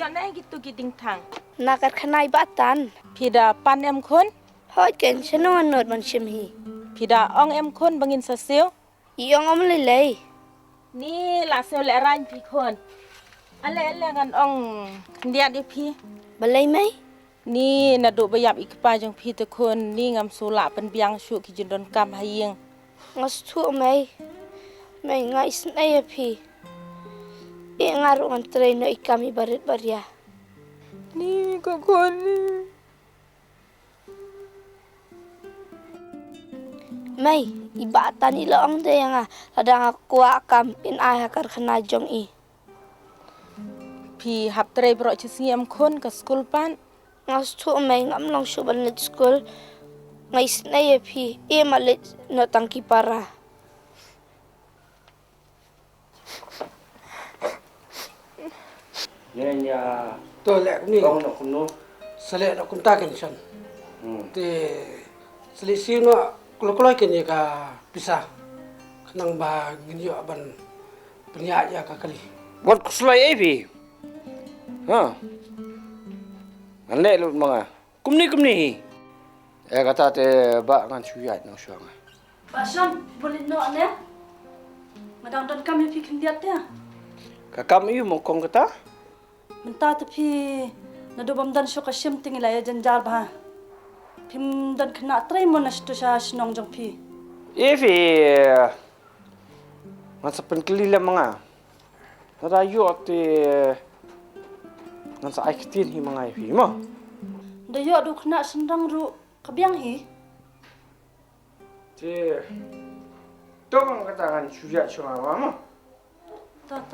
Yo nai gitu Jingthrang. Nakat khanai batan. Pida pan em khun. Hoi ken chano anot man shimhi. Pida ong em khun bangin sa siu. Iyong om lelei. Ni la siu le ran pi khun. Ale ngan ong dia di pi. Balai mai? Ni na do bayap ikpa jong pi te khun ni ngam sula pen biang shu ki jindon kam hayeng. Ngas tu mai. Mai ngai snai pi. E ngaru ngan train no ikami barit baria. Ni ko khun ni. Mai, ibatan ila ong de yang ladang aku akam pin ai hakar khana jong i. Pi hap tre bro chi singam khun ka school pan. Ngas tu mai ngam long shuban lit school. Ngai snai pi e malit no tangki para. Nenya to lek ni kong no kumno sele no kunta ken san te sele si no klok ken ka pisah kanang ba nginyo aban penya ya ka kali wat kuslay ebi ha anle lut mga kumni kata te ba ngan chuyat no syanga Basan, boleh no ane? Madang dan kami fikir dia dia. kakam yu mong kong kata Minta tapi nado bam dan syuka sim tinggal ya janjar bah. Pim dan kena try monas tu sa sinong jong pi. ebi masa penkelila mga narayo te ngan sa aikitin hi mga ebi mo Dayo adu kena sendang ru kebiang hi. te to mang kata ngan chuyat syanga mo Ta.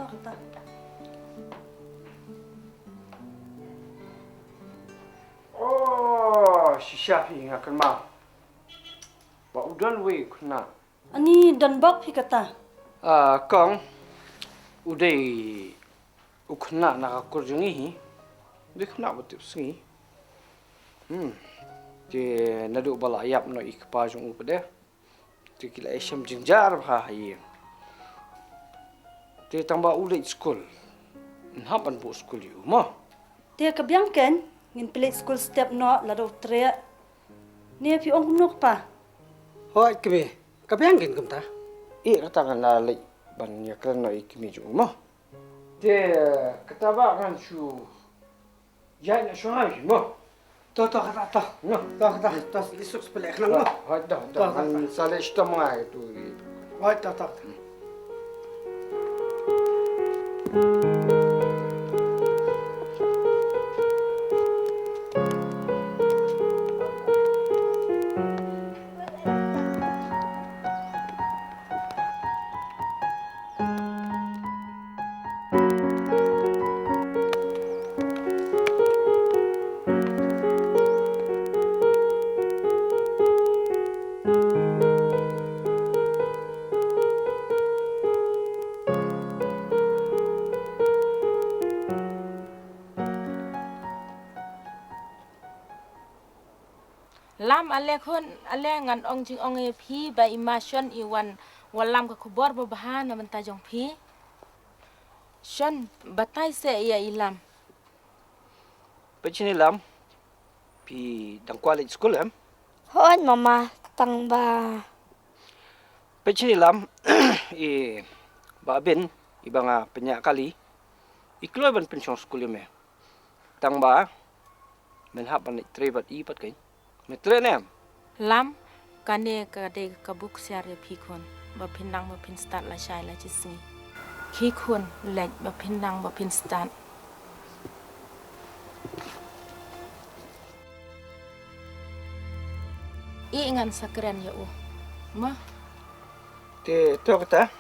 Oh, si Syafi ngakan ma. Ba udan we kuna. Ani dan bak pi kata. Kong udai ukna nakakur jengi. Dia kena betul sengi. Je nadu bala ayap no ikpa jong upade. Te kila esam jinjar bha hayi. Te tamba udai school. Nhapan bu school yu mo. Dia kebiang kan? Ngin pilih school step no lado tre. Ni pi ong nuk pa. hoi kebe ka biang ken kumta Kata kan lalai ban ya kerana ikimi jong mo. Te kata ba kan su ya na so hai mo. to kata to No. to isuk spelek nang mo Hai dah kan sale sta mai tu. hoi to Lam ale khun ale ngan ong jing ong e pi ba imashon iwan walam ka khubor ba bahana menta jong pi. Shon batai se ya ilam. Pechini lam pi dang college school em. Hoi mama tang ba. Pechini lam ba ben ibanga penya kali. Iklo ban pension school em. Tang ba men hap ban trebat ipat kai. Metre nem. Lam kane ka de ka buk siar ya pi khun ba pinang ba pin start la shai la chisi. Ki khun lek ba pinang ba pin start. I ngan sakren ya u. Ma Te to kata.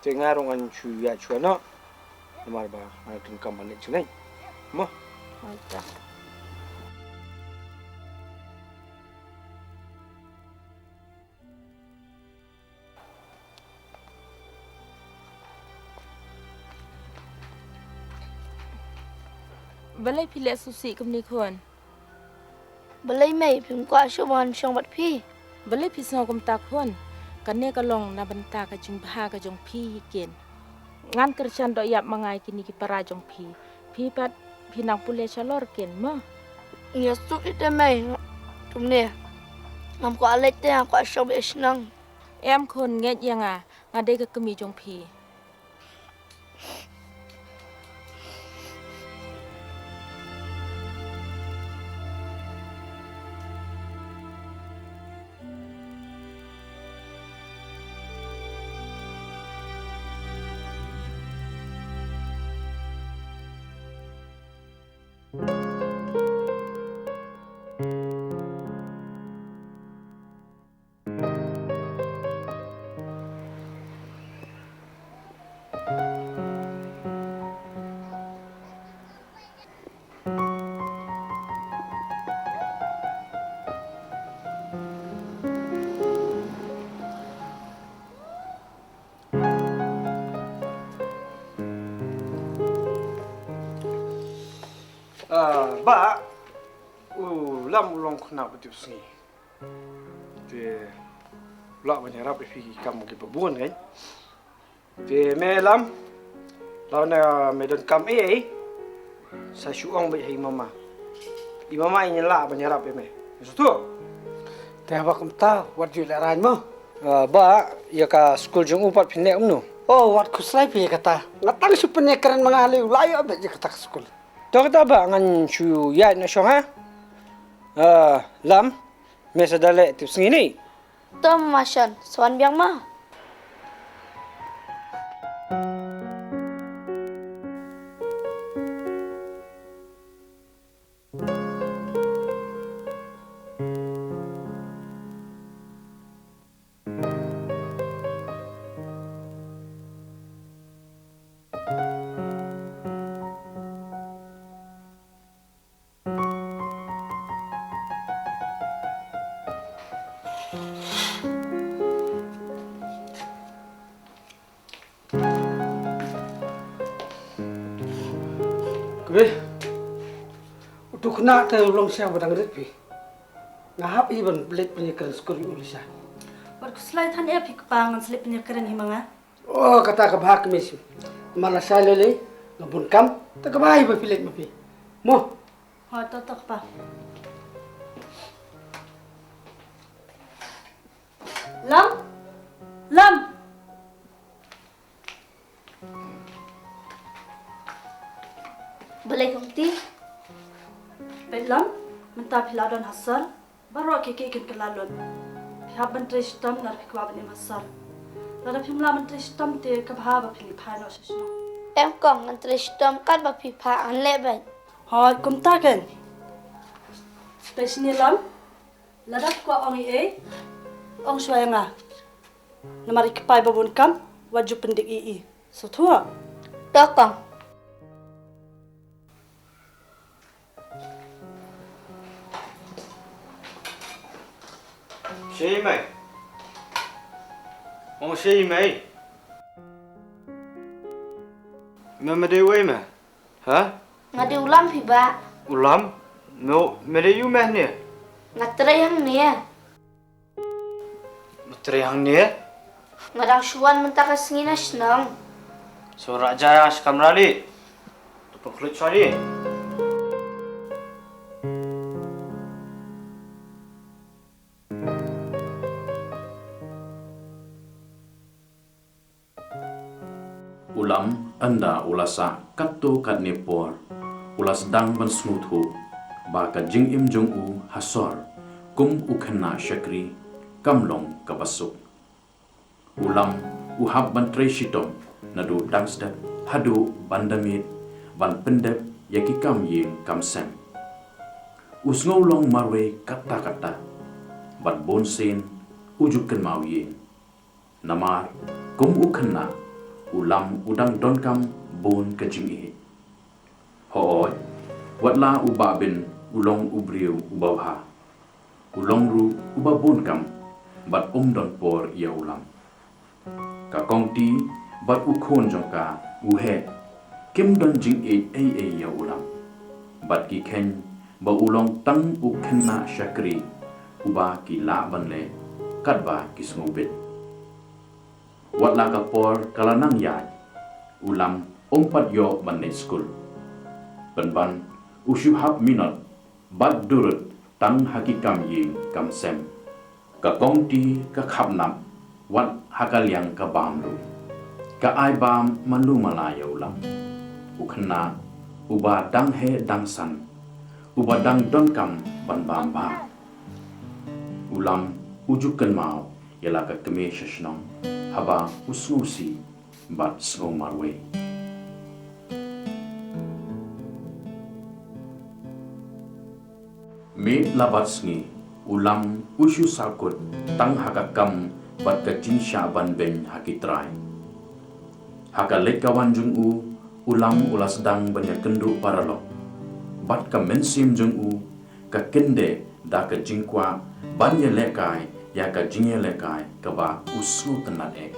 Te ngarungan chuya chuano. Nomar ba ngatun kamane chinai. Mo. Oita. Balai pilih susi kemni khun. Balai mai pim kwa shuban shong bat pi. Balai pisau kum tak khun. Kane kalong na banta ka jing bha ka jong pi hikin. Ngan kerjan do yap mangai kini ki para jong pi. phi pat phi nang pule chalor ken mo. Iya su ite mai tumne. Ngam ko alet te ko asyam esnang. Em khôn nghe yang à, ngade ka kemi jong phi. Ba, lam ulong kena betul sini. Te, lak banyak rapi pergi kamu ke babun kan? Te, melam, lawan medan kam saya syuang baik hai mama. I mama ini lah banyak rapi me. Betul? Teh ba kum ta wat ju la ran mo. Ba, ya ka school jong upat pindah umno. Oh, wat kuslai pi kata. Ngatang su penekaran mengalih layo be je kata sekolah. Tahu kata ba ngan cu ya na syong ha? Lam, mesa dalek tips ngini. Tom masan swan biang ma. Kue, untuk kena terulung siapa badang rit pi. Ngahap iban belit penyekeran sekolah ulisa. War kuslai than e phi pangan slip nya keren himanga. Oh, kata kebahak mis. Malah saya lele ngabun kam, tak kebahi ba pilit mapi. Mo, Ha to tok pa. Lam? Lam? Balai kong ti. Lam? Menta piladon hasal. Baru keke ikin kelalun. Pihak menteri stom nar pikwa benim hasal. Lara pimla menteri stom te kabha ba pilipai no sesno. Em kong antri stom kat ba pipa an leben. Ha kum ta ken. Pesni lam? Ladak kwa ongi ong swayanga. Namari kepai babun kam waju pendik ii. So tua. Dokong. Sĩ mày Ông sĩ mày Mày đi quay mà hả? Ngadi ulam pi ba. Ulam? Mày đi yêu mày nè Ngatray hang niya. Mày trời hàng nè Ngadang syuan menta kasingina senang. So raja sekamrali Tupang kulit sorry Ulam anda ulasa katto kat nepor ulas dang ban smuthu ba ka jing im jong u hasor kum ukhanna shakri kamlong kabasuk ulam uhab ban treshitom nadu dangsdat hadu bandamit ban pendep yaki kam ying kamsem usngolong marwe kata kata bat bonsen ujukan mau ying namar kum ukhanna ulam udang donkam bon kajing hooi watla uba bin ulong ubriu ubawha ulong ru uba bonkam bat don por ya ulam ka kongti bat ukhon jongka uhe kim don jing ya ulam bat ki khen ba ulong tang ukhenna shakri uba ki la banle katba kisngobit watla ka por kalanang yai ulam ompat yo banne school Ban usyuhap minat bad durut tang hakikam ying kam sem. Ka kongti ka khapnap wat hakaliang ka bamlu. Ka ai bam manlu malayo lam. Ukhna uba dang he dang san. Uba dang don kam ban bam ba. Ulam ujukan mau ialah ka keme shashnong haba usnusi bat sngong marwe. Me labat sngi ulam usyu sakut tang hakakam bat ka Jingshai ban ben hakitrai. Haka lekawan jung ulam ulas dang banyak kendu paralok. Bat ka mensim jung ka kende da ka jingkwa banya lekai ya ka jingye lekai ka ba usnu tenat ek.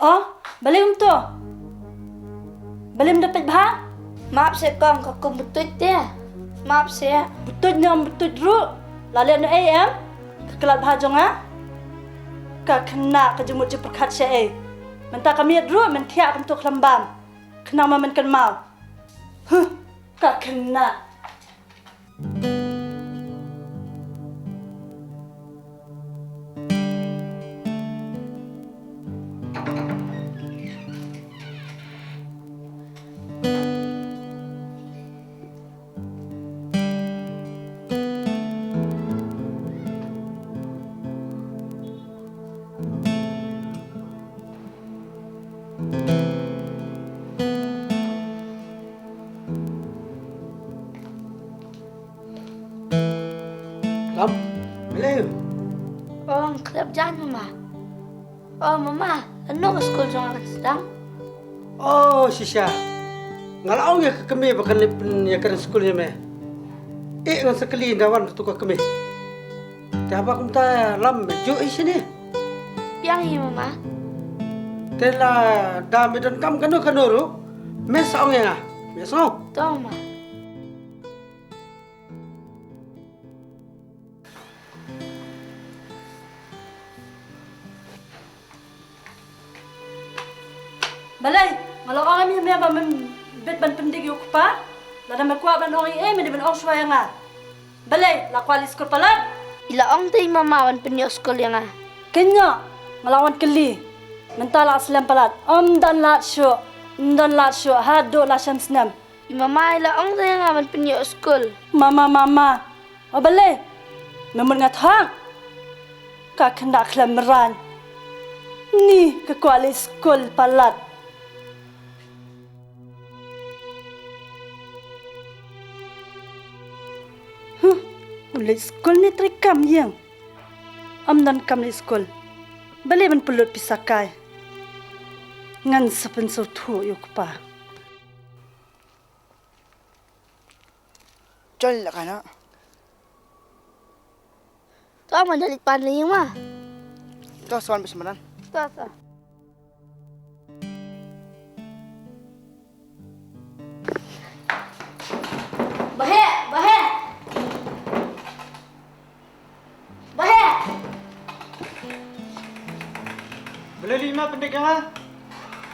Oh, balik tu. Balik dapat bah? Maaf saya kong aku betul dia. Maaf saya. Betul nyam betul ru. Lalu no AM. Kekelat bah jonga. Ka kena ke jemut je perkat saya. Menta kami ru mentia untuk lembam. Kena men kan mau. Huh, ka kena. Lam, Melayu. Oh, kelab jangan mama. Oh mama, ano ka school jangan sedang? Oh, Sisha. Ngalau ya ke kami bahkan ya ke sekolah me. Ngan sekali dawan ketuka kami. Tiapa kum ta lam jo sini. Piang hi mama. Tela da medan kam kanu ru. Mes ong ya. Mes ong. Tahu mama. Balay, kalau orang ni apa bet ban pendik yuk pa, lada merkuat ban orang ini ban orang suaya nga. Balay, lakuali skor palat. Ila ong tay mama wan penyo school yang ah. Kenya, ngelawan keli. Mentala aslam palat. Dan lat syo, hado la syam senam. Mama ila ong tay nga wan penyo school. Mama. Oh balay, memang ngatang. Kak kena kelameran. Ni ke kuali skol palat. Ulai skol ni terikam yang. Dan kam ni skol. Balik man pelut pisakai. Ngan sepen sautu yuk pa. Jol lah kana. Tu aman dalit pan yang mah. Tu soal bersamaran. Tu. Bahaya. Boleh lima pendek yang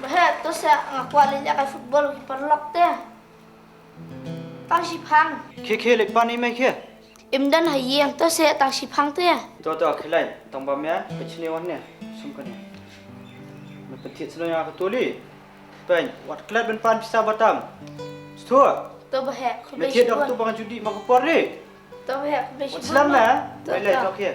Bahaya tu saya ngakuali dia kai football perlok teh. Tang sipang. Khe lek pan ni mai khe. Imdan hayang tu saya tang sipang teh. To khilai tong bam ya pechni wan ne sum kan. Me petit selo ya katoli. Pen wat klat ben pan pisa batam. Sto. Tu bahaya. Me tiet dok tu bangan judi mak por ni. Tu bahaya. Wat selam na. Mai le tok khe.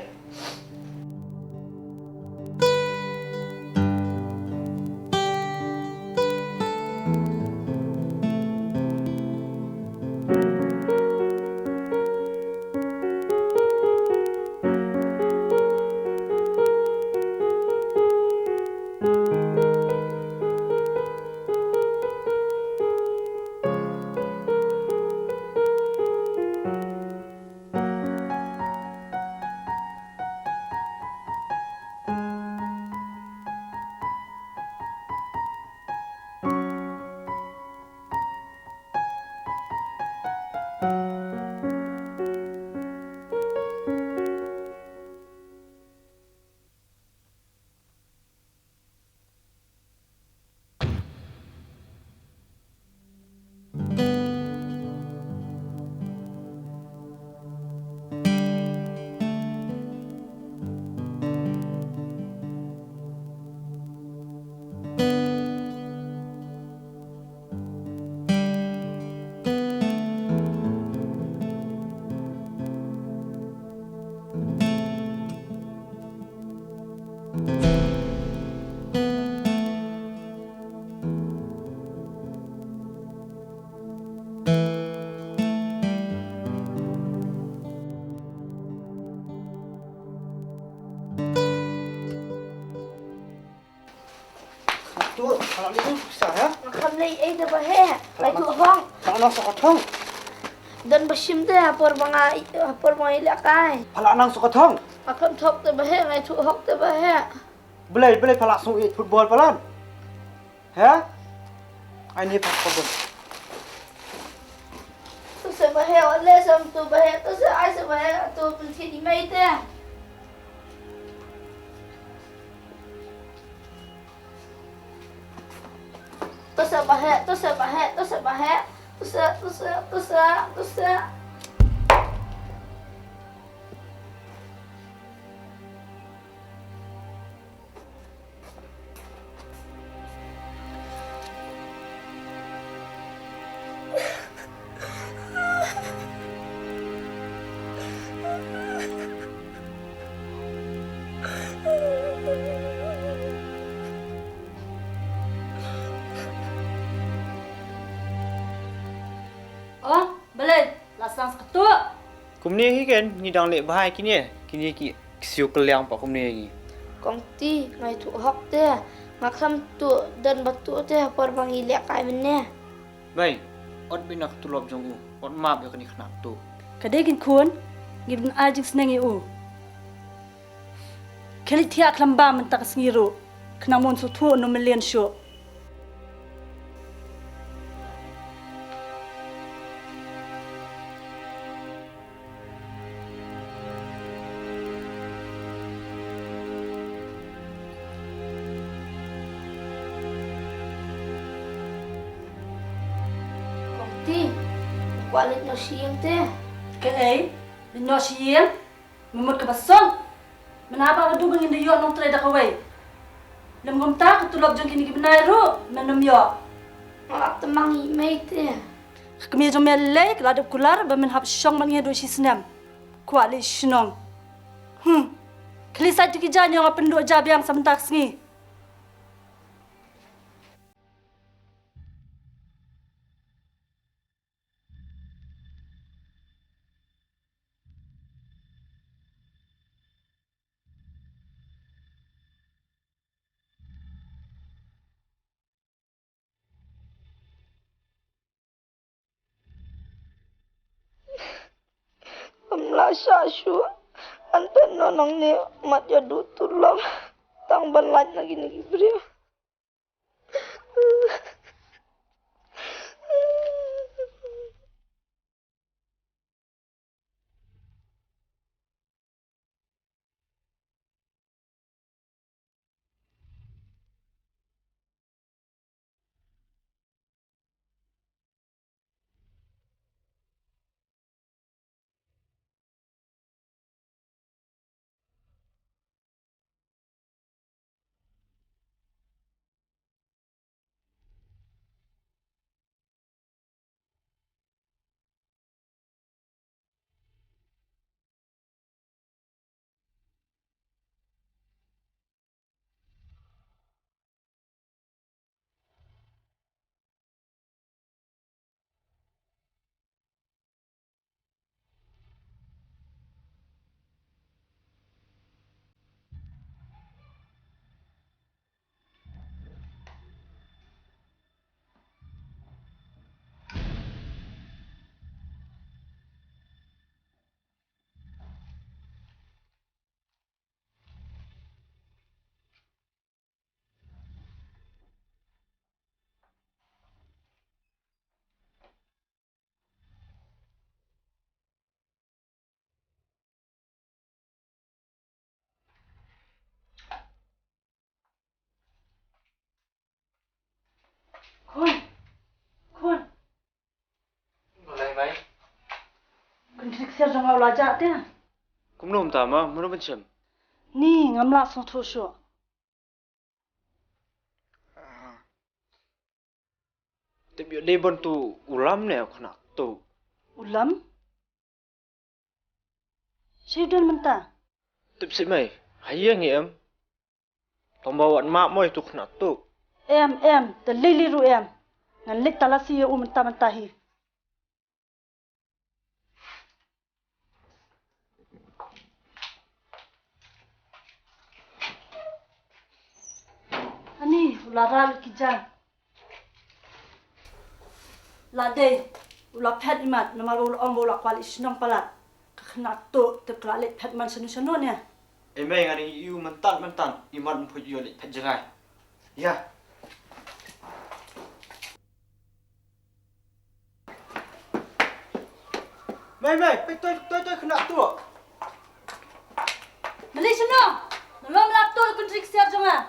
tu, kalau ni besar ya. Makan lagi dah bahaya. Lagi tu hong. Kalau nang sokotong, Dan bersim deh hapor bangai lakai. kalau nang sokotong. Makan top dah bahaya. Lagi tu hok dah bahaya. Belai kalau sungit football pelan. Ya? Ini pak pun. Tu sebahaya oleh sam tu bahaya. Tu ai sebahaya tu pensi di mai deh. Tu sebahaya. Oh, boleh. Lasang seketuk. Kumni lagi kan, ni dang lek bahai kini. Kini ki siu keliang pak kumni lagi. Kong ti ngai tu hok deh. Makan tu dan batu deh hapor bangai lakai meneh. Baik, ot bina ketulop jong u. Ot map ya kini kena tu. Kadegin kun, ngibin ajing senengi u. Kali tiak lamba mentak sengiru. Kena mun su tu no million show. Kong ti kualit no siang deh. Ke ai, dinyo siyen, mumut ke basong. Menapa ka dubang inda yo nong tray da kawai. Lem gumta ketulop jong kini gibnai ru, menum yo. Malak temangi mai deh. Kami jom melek ladap kular ba men hap syong man ngedo si senam. Kuali shnong. Kali sa tiki jan yo ngapen do jab yang sebentak sengi. Amla sashu. Anten nonong ni mat ya du tulom. Tang banlat lagi ni brio. Kun. Boleh baik. Kun siksir jong au lajak dia. Kumnum tama, mana macam? Ni ngamla song tu shu. Tapi dia bantu ulam ni aku nak tu. Ulam? Syaidan mentah. Tapi si mai, hayang em. Pembawa mak moi tu kena tu. Em, the lily ru em. Ngan lik talasi ya mentah-mentahi. Ani, ularal kijang. Lade, ula pet imat, nama ula om ula kuali senang palat. Kena tu terkelalik pet man senu-senu ni. Emang hari iu mentan iman pun iu lek jengai. Ya. Mai, toi kena tu. Malaysia no, nolong lapto kuntrik siap jangan.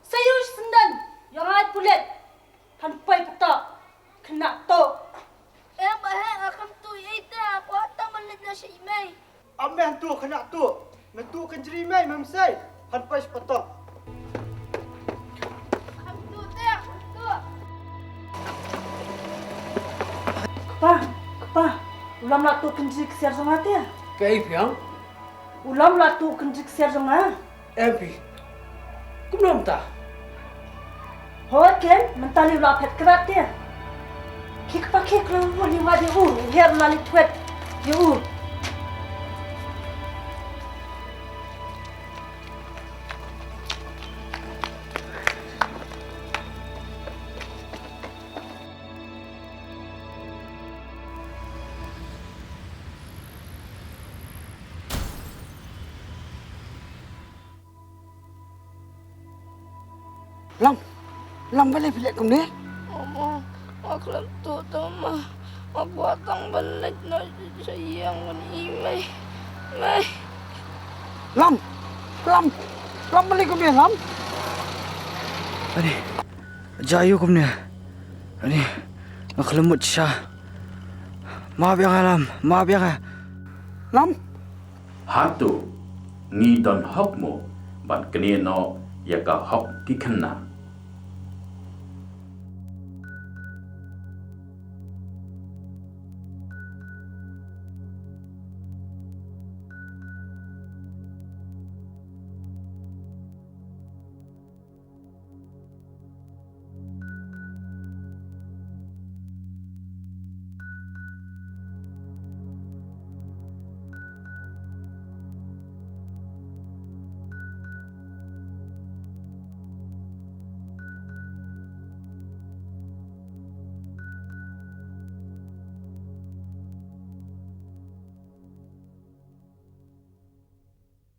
Sayur sendan, yang ai pulet. Tanpai peta, kena tu. akan tu ita aku atau malit na si Imay. Ameh tu kena tu. Mentu kan jeri mai memsai. Hanpai sepatah. Aku teh, tu. Kepa, ulam lapto kuntrik siap jangan dia. Kaif yang? Ulam lapto kuntrik siap jangan. Empi. Kumlam ta? Hoken, mentali ulam pet kerat dia. Kik pakai keluar ni wadi her lali tuet, you. Lam balik kum ni. Mama, aku tu mah. Aku atang balik na sayang man Imay. May. Lam balik kum ni Lam. Ani, jayu kum ni. Ani, nakalimut siya. Maaf ya Lam. Hatu, ngi don hok mo, bat kene no, yaka hok ki kena.